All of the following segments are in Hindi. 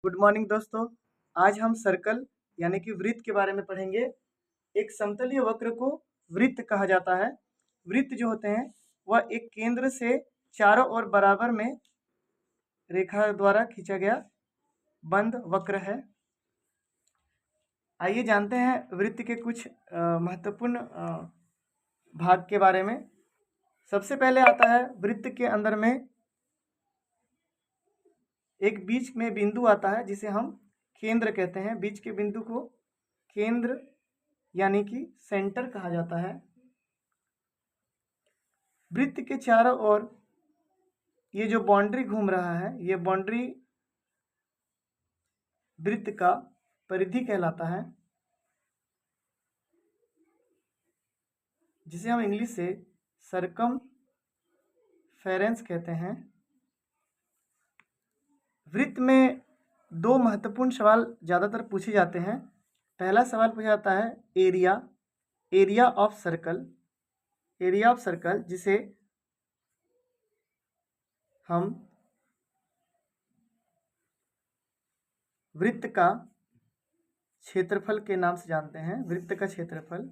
गुड मॉर्निंग दोस्तों। आज हम सर्कल यानी कि वृत्त के बारे में पढ़ेंगे। एक समतलीय वक्र को वृत्त कहा जाता है। वृत्त जो होते हैं वह एक केंद्र से चारों ओर बराबर में रेखा द्वारा खींचा गया बंद वक्र है। आइए जानते हैं वृत्त के कुछ महत्वपूर्ण भाग के बारे में। सबसे पहले आता है वृत्त के अंदर में एक बीच में बिंदु आता है जिसे हम केंद्र कहते हैं। बीच के बिंदु को केंद्र यानी कि सेंटर कहा जाता है। वृत्त के चारों ओर ये जो बाउंड्री घूम रहा है, ये बाउंड्री वृत्त का परिधि कहलाता है, जिसे हम इंग्लिश से सरकमफेरेंस कहते हैं। वृत्त में दो महत्वपूर्ण सवाल ज़्यादातर पूछे जाते हैं। पहला सवाल पूछा जाता है एरिया ऑफ सर्कल, जिसे हम वृत्त का क्षेत्रफल के नाम से जानते हैं। वृत्त का क्षेत्रफल,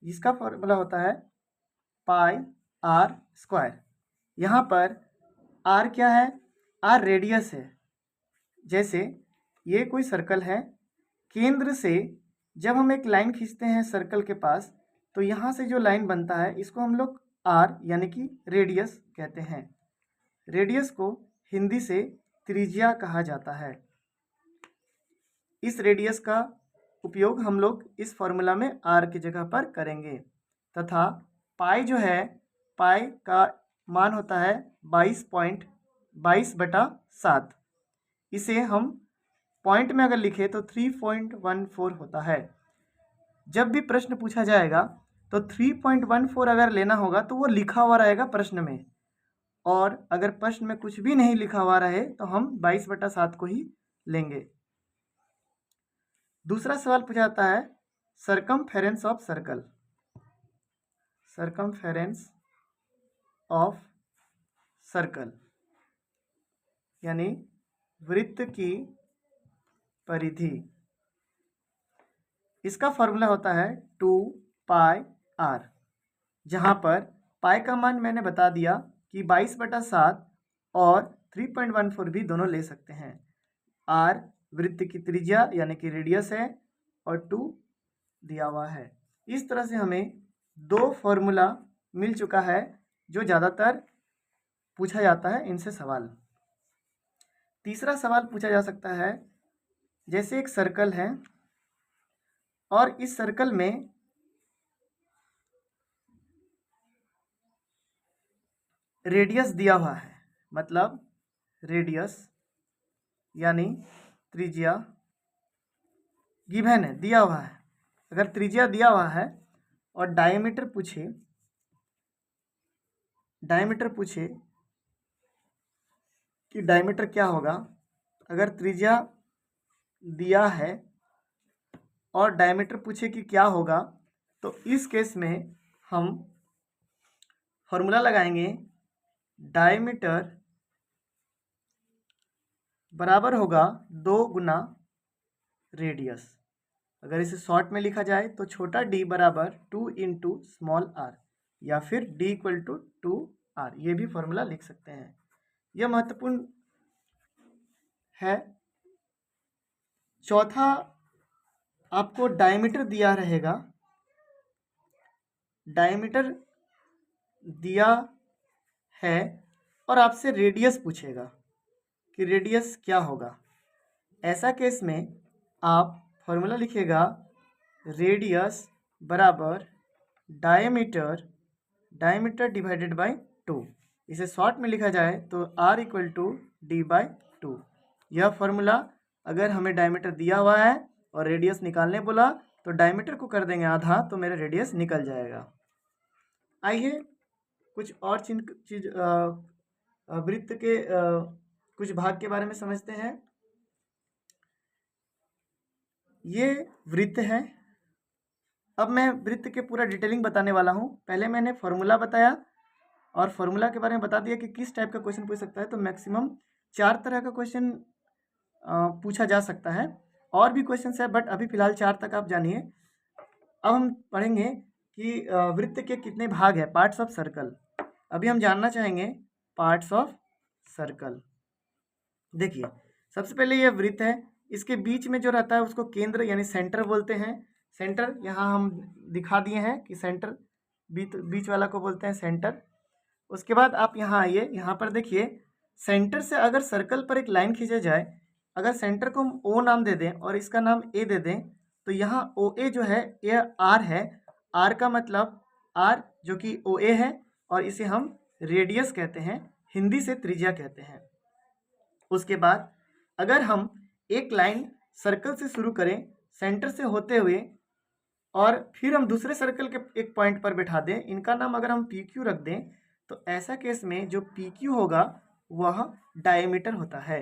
जिसका फॉर्मूला होता है पाई आर स्क्वायर। यहाँ पर आर क्या है? आर रेडियस है। जैसे ये कोई सर्कल है, केंद्र से जब हम एक लाइन खींचते हैं सर्कल के पास, तो यहाँ से जो लाइन बनता है इसको हम लोग आर यानी कि रेडियस कहते हैं। रेडियस को हिंदी से त्रिज्या कहा जाता है। इस रेडियस का उपयोग हम लोग इस फॉर्मूला में आर की जगह पर करेंगे। तथा पाई जो है, पाई का मान होता है 22.22/7। इसे हम पॉइंट में अगर लिखें तो 3.14 होता है। जब भी प्रश्न पूछा जाएगा तो 3.14 अगर लेना होगा तो वो लिखा हुआ रहेगा प्रश्न में, और अगर प्रश्न में कुछ भी नहीं लिखा हुआ रहे तो हम 22/7 को ही लेंगे। दूसरा सवाल पूछा जाता है circumference of circle. Circumference of circle यानी वृत्त की परिधि। इसका फॉर्मूला होता है 2πr, जहाँ पर पाई का मान मैंने बता दिया कि 22/7 और 3.14 भी दोनों ले सकते हैं। r वृत्त की त्रिज्या यानी कि रेडियस है और 2 दिया हुआ है। इस तरह से हमें दो फॉर्मूला मिल चुका है जो ज़्यादातर पूछा जाता है इनसे सवाल। तीसरा सवाल पूछा जा सकता है, जैसे एक सर्कल है और इस सर्कल में रेडियस दिया हुआ है, मतलब रेडियस यानी त्रिज्या गिवन है, दिया हुआ है। अगर त्रिज्या दिया हुआ है और डायमीटर पूछे कि डायमीटर क्या होगा, अगर त्रिज्या दिया है और डायमीटर पूछे कि क्या होगा, तो इस केस में हम फॉर्मूला लगाएंगे डायमीटर बराबर होगा 2 गुना रेडियस। अगर इसे शॉर्ट में लिखा जाए तो छोटा d बराबर 2 इंटू स्मॉल r, या फिर d इक्वल टू 2r, ये भी फॉर्मूला लिख सकते हैं। यह महत्वपूर्ण है। चौथा, आपको डायमीटर दिया रहेगा, डायमीटर दिया है और आपसे रेडियस पूछेगा कि रेडियस क्या होगा। ऐसा केस में आप फॉर्मूला लिखेगा रेडियस बराबर डायमीटर डिवाइडेड बाय 2। इसे शॉर्ट में लिखा जाए तो r इक्वल टू d/2। यह फॉर्मूला, अगर हमें डायमीटर दिया हुआ है और रेडियस निकालने बोला तो डायमीटर को कर देंगे आधा, तो मेरा रेडियस निकल जाएगा। आइए कुछ और चीज वृत्त के कुछ भाग के बारे में समझते हैं। ये वृत्त है। अब मैं वृत्त के पूरा डिटेलिंग बताने वाला हूँ। पहले मैंने फॉर्मूला बताया और फॉर्मूला के बारे में बता दिया कि किस टाइप का क्वेश्चन पूछ सकता है। तो मैक्सिमम 4 तरह का क्वेश्चन पूछा जा सकता है। और भी क्वेश्चंस है बट अभी फ़िलहाल 4 तक आप जानिए। अब हम पढ़ेंगे कि वृत्त के कितने भाग हैं, पार्ट्स ऑफ सर्कल। अभी हम जानना चाहेंगे पार्ट्स ऑफ सर्कल। देखिए, सबसे पहले ये वृत्त है, इसके बीच में जो रहता है उसको केंद्र यानी सेंटर बोलते हैं। सेंटर यहाँ हम दिखा दिए हैं कि सेंटर, बीच वाला को बोलते हैं सेंटर। उसके बाद आप यहाँ आइए, यहाँ पर देखिए सेंटर से अगर सर्कल पर एक लाइन खींचा जाए, अगर सेंटर को हम ओ नाम दे दें और इसका नाम ए दे दें, तो यहाँ ओ ए जो है ये आर है। आर का मतलब आर जो कि ओ ए है, और इसे हम रेडियस कहते हैं, हिंदी से त्रिज्या कहते हैं। उसके बाद अगर हम एक लाइन सर्कल से शुरू करें सेंटर से होते हुए, और फिर हम दूसरे सर्कल के एक पॉइंट पर बैठा दें, इनका नाम अगर हम पी क्यू रख दें, तो ऐसा केस में जो पी क्यू होगा वह डायमीटर होता है।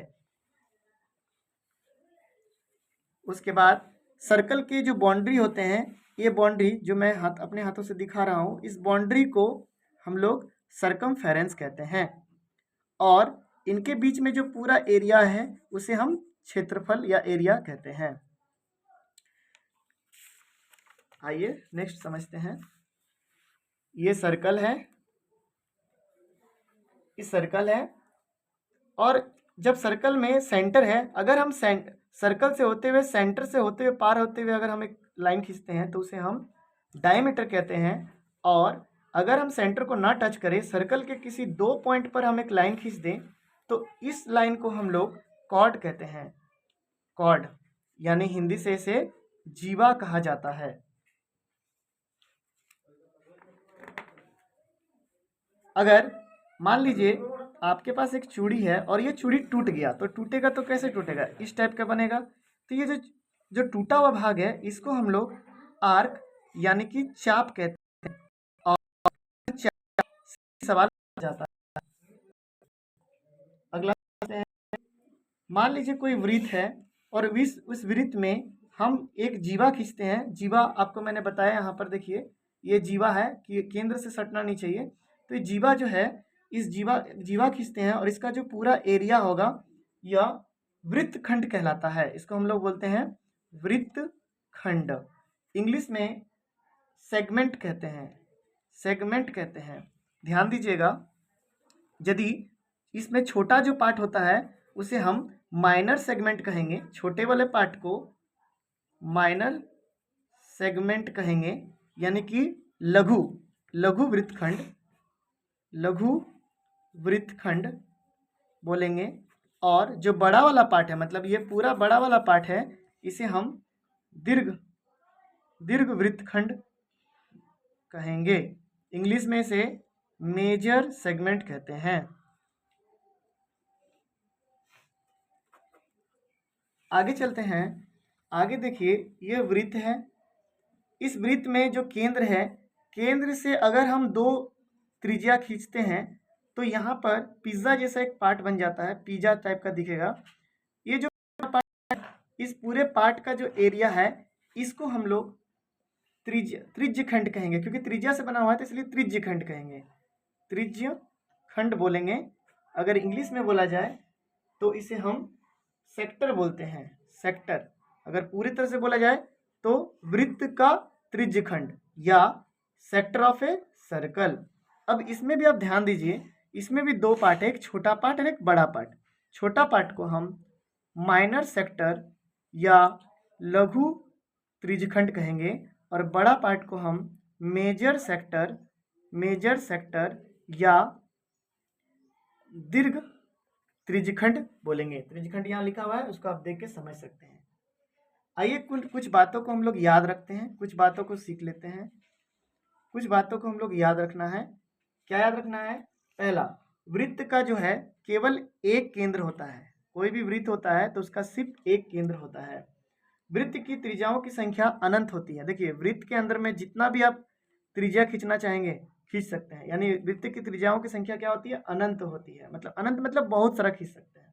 उसके बाद सर्कल के जो बाउंड्री होते हैं, ये बाउंड्री जो मैं अपने हाथों से दिखा रहा हूँ, इस बाउंड्री को हम लोग सर्कमफेरेंस कहते हैं, और इनके बीच में जो पूरा एरिया है उसे हम क्षेत्रफल या एरिया कहते हैं। आइए नेक्स्ट समझते हैं। ये सर्कल है, इस सर्कल है, और जब सर्कल में सेंटर है, अगर हम सर्कल से होते हुए, सेंटर से होते हुए, पार होते हुए अगर हम एक लाइन खींचते हैं तो उसे हम डायमीटर कहते हैं। और अगर हम सेंटर को ना टच करें, सर्कल के किसी दो पॉइंट पर हम एक लाइन खींच दें, तो इस लाइन को हम लोग कॉर्ड कहते हैं। कॉर्ड यानी हिंदी से इसे जीवा कहा जाता है। अगर मान लीजिए आपके पास एक चूड़ी है और ये चूड़ी टूट गया, तो टूटेगा तो कैसे टूटेगा, इस टाइप का बनेगा। तो ये जो टूटा हुआ भाग है इसको हम लोग आर्क यानी कि चाप कहते हैं, और सवाल जाता है। अगला है, मान लीजिए कोई वृत्त है और उस वृत्त में हम एक जीवा खींचते हैं। जीवा आपको मैंने बताया, यहाँ पर देखिए ये जीवा है कि केंद्र से सटना नहीं चाहिए। तो ये जीवा जो है, इस जीवा खींचते हैं और इसका जो पूरा एरिया होगा यह वृत्तखंड कहलाता है। इसको हम लोग बोलते हैं वृत्तखंड। इंग्लिश में सेगमेंट कहते हैं, सेगमेंट कहते हैं। ध्यान दीजिएगा, यदि इसमें छोटा जो पार्ट होता है उसे हम माइनर सेगमेंट कहेंगे, छोटे वाले पार्ट को माइनर सेगमेंट कहेंगे, यानी कि लघु वृत्तखंड, लघु वृत्तखंड बोलेंगे। और जो बड़ा वाला पार्ट है, मतलब ये पूरा बड़ा वाला पार्ट है, इसे हम दीर्घ वृत्तखंड कहेंगे। इंग्लिश में इसे मेजर सेगमेंट कहते हैं। आगे चलते हैं। आगे देखिए ये वृत्त है, इस वृत्त में जो केंद्र है, केंद्र से अगर हम दो त्रिज्या खींचते हैं तो यहाँ पर पिज्ज़ा जैसा एक पार्ट बन जाता है, पिज्जा टाइप का दिखेगा। ये जो पार्ट, इस पूरे पार्ट का जो एरिया है इसको हम लोग त्रिज्य खंड कहेंगे, क्योंकि त्रिज्या से बना हुआ है तो इसलिए त्रिज्य खंड कहेंगे, त्रिज्य खंड बोलेंगे। अगर इंग्लिश में बोला जाए तो इसे हम सेक्टर बोलते हैं, सेक्टर। अगर पूरी तरह से बोला जाए तो वृत्त का त्रिज्य खंड या सेक्टर ऑफ ए सर्कल। अब इसमें भी आप ध्यान दीजिए, इसमें भी दो पार्ट है, एक छोटा पार्ट और एक बड़ा पार्ट। छोटा पार्ट को हम माइनर सेक्टर या लघु त्रिज्यखंड कहेंगे, और बड़ा पार्ट को हम मेजर सेक्टर या दीर्घ त्रिज्यखंड बोलेंगे। त्रिज्यखंड यहाँ लिखा हुआ है, उसको आप देख के समझ सकते हैं। आइए कुछ बातों को हम लोग याद रखते हैं, कुछ बातों को सीख लेते हैं। कुछ बातों को हम लोग याद रखना है। क्या याद रखना है? पहला, वृत्त का जो है केवल एक केंद्र होता है। कोई भी वृत्त होता है तो उसका सिर्फ एक केंद्र होता है। वृत्त की त्रिज्याओं की संख्या अनंत होती है। देखिए, वृत्त के अंदर में जितना भी आप त्रिज्या खींचना चाहेंगे खींच सकते हैं, यानी वृत्त की त्रिज्याओं की संख्या क्या होती है? अनंत होती है। मतलब अनंत मतलब बहुत सारा खींच सकते हैं।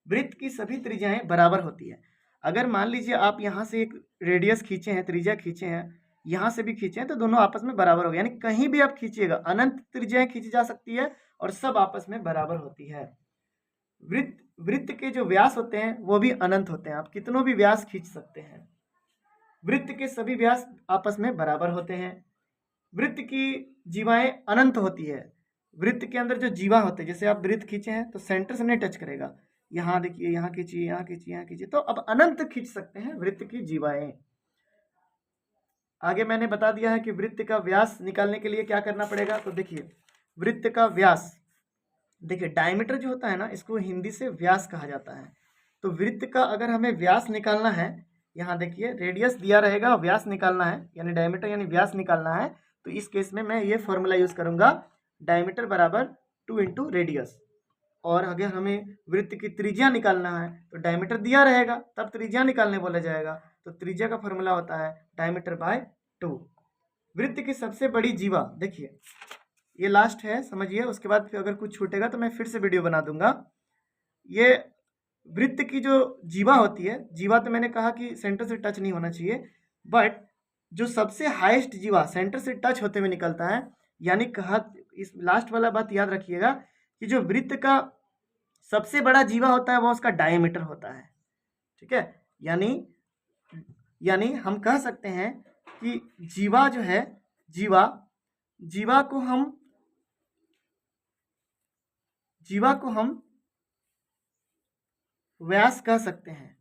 वृत्त की सभी त्रिज्याएं बराबर होती है। अगर मान लीजिए आप यहाँ से एक रेडियस खींचे हैं, त्रिज्या खींचे हैं, यहाँ से भी खींचे हैं, तो दोनों आपस में बराबर हो गए। यानी कहीं भी आप खींचिएगा अनंत त्रिज्याएं खींची जा सकती है और सब आपस में बराबर होती है। वृत्त के जो व्यास होते हैं वो भी अनंत होते हैं, आप कितनों भी व्यास खींच सकते हैं। वृत्त के सभी व्यास आपस में बराबर होते हैं। वृत्त की जीवाएं अनंत होती है। वृत्त के अंदर जो जीवा होते हैं, जैसे आप वृत्त खींचे हैं तो सेंटर से नहीं टच करेगा, यहाँ देखिए, यहाँ खींचिए, यहाँ खींचिए, यहाँ खींचिए, तो अब अनंत खींच सकते हैं वृत्त की जीवाएं। आगे मैंने बता दिया है कि वृत्त का व्यास निकालने के लिए क्या करना पड़ेगा। तो देखिए वृत्त का व्यास, देखिए डायमीटर जो होता है ना, इसको हिंदी से व्यास कहा जाता है। तो वृत्त का अगर हमें व्यास निकालना है, यहाँ देखिए रेडियस दिया रहेगा, व्यास निकालना है यानी डायमीटर यानी व्यास निकालना है, तो इस केस में मैं ये फॉर्मूला यूज करूंगा, डायमीटर बराबर 2 इंटू रेडियस। और अगर हमें वृत्त की त्रिज्या निकालना है तो डायमीटर दिया रहेगा, तब त्रिज्या निकालने बोला जाएगा, तो त्रिज्या का फॉर्मूला होता है डायमीटर बाय 2। वृत्त की सबसे बड़ी जीवा, देखिए ये लास्ट है, समझिए, उसके बाद फिर अगर कुछ छूटेगा तो मैं फिर से वीडियो बना दूंगा। ये वृत्त की जो जीवा होती है, जीवा तो मैंने कहा कि सेंटर से टच नहीं होना चाहिए, बट जो सबसे हाईएस्ट जीवा सेंटर से टच होते हुए निकलता है, यानी कहा, इस लास्ट वाला बात याद रखिएगा कि जो वृत्त का सबसे बड़ा जीवा होता है वो उसका डायमीटर होता है, ठीक है। यानी हम कह सकते हैं कि जीवा जो है, जीवा को हम व्यास कह सकते हैं,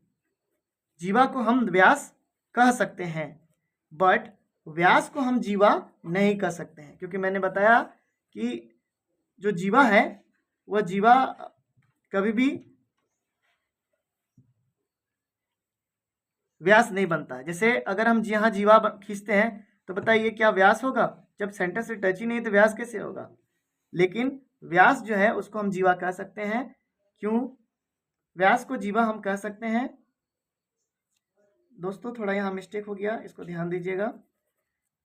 जीवा को हम व्यास कह सकते हैं, बट व्यास को हम जीवा नहीं कह सकते हैं, क्योंकि मैंने बताया कि जो जीवा है वह जीवा कभी भी व्यास नहीं बनता। जैसे अगर हम यहाँ जीवा खींचते हैं तो बताइए क्या व्यास होगा, जब सेंटर से टच ही नहीं तो व्यास कैसे होगा। लेकिन व्यास जो है उसको हम जीवा कह सकते हैं। क्यों व्यास को जीवा हम कह सकते हैं? दोस्तों थोड़ा यहाँ मिस्टेक हो गया, इसको ध्यान दीजिएगा।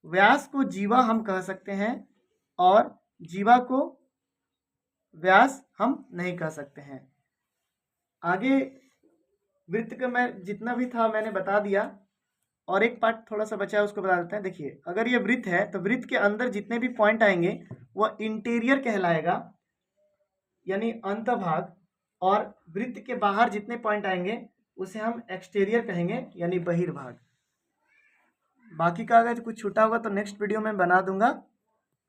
व्यास को जीवा हम कह सकते हैं और जीवा को व्यास हम नहीं कह सकते हैं। आगे वृत्त का मैं जितना भी था मैंने बता दिया, और एक पार्ट थोड़ा सा बचा है उसको बता देते हैं। देखिए अगर ये वृत्त है तो वृत्त के अंदर जितने भी पॉइंट आएंगे वह इंटीरियर कहलाएगा, यानी अंतभाग, और वृत्त के बाहर जितने पॉइंट आएंगे उसे हम एक्सटीरियर कहेंगे, यानी बहिर्भाग। बाकी का अगर कुछ छूटा होगा तो नेक्स्ट वीडियो में बना दूंगा,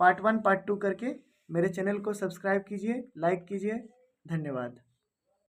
पार्ट 1 पार्ट 2 करके। मेरे चैनल को सब्सक्राइब कीजिए, लाइक कीजिए, धन्यवाद।